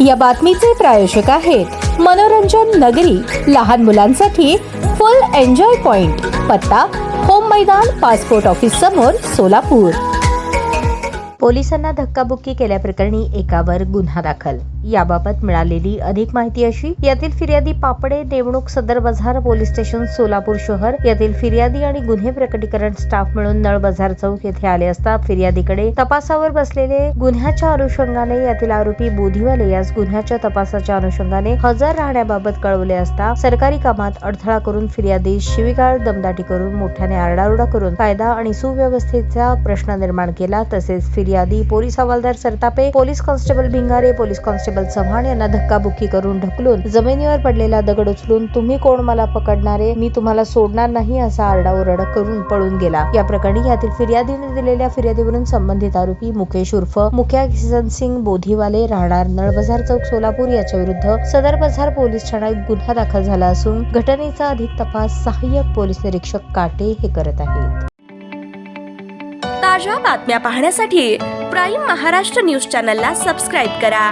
या बातमीचे प्रायोजक आहेत मनोरंजन नगरी, लहान मुलांसाठी फुल एन्जॉय पॉइंट, पत्ता होम मैदान, पासपोर्ट ऑफिस समोर, सोलापूर। पोलिसांना धक्काबुक्की केल्याप्रकरणी एकावर गुन्हा दाखल। याबाबत मिळालेली अधिक माहिती अशी, यातील फिर्यादी पापडे नेमणूक सदर बाजार पोलीस स्टेशन सोलापूर शहर यातील फिर्यादी आणि गुन्हे प्रकटीकरण स्टाफ मिळून नळ बाजार चौक येथे आले असता फिर्यादीकडे तपासावर बसलेले गुन्ह्याच्या अनुषंगाने यातील आरोपी बोधीवाले यास गुन्ह्याच्या तपासाच्या अनुषंगाने हजर राहण्याबाबत कळवले असता सरकारी कामात अडथळा करून फिर्यादी शिवीगाळ दमदाटी करून मोठ्याने आरडाओरडा करून कायदा आणि सुव्यवस्थेचा प्रश्न निर्माण केला। तसेच फिर्यादी पोलीस हवालदार Sartape, police constable Bhingare, police constable Chavan यांना धक्काबुक्की करून ढकलून जमिनीवर पडलेला दगड उचलून तुम्ही कोण मला पकडणारे, मी तुम्हाला सोडणार नाही असा आरडाओरडा करून पळून गेला। या प्रकरणी यातील फिर्यादीने दिलेल्या फिर्यादीवरून संबंधित आरोपी मुकेश उर्फ मुख्या किसन सिंग बोधीवाले राहणार नळबाजार चौक सोलापूर याच्या विरुद्ध सदर बाजार पोलीस ठाण्यात गुन्हा दाखल झाला असून घटनेचा अधिक तपास सहाय्यक पोलीस निरीक्षक काटे हे करत आहेत। ताज्या बातम्या पाहण्यासाठी प्राईम महाराष्ट्र न्यूज चॅनलला सबस्क्राईब करा।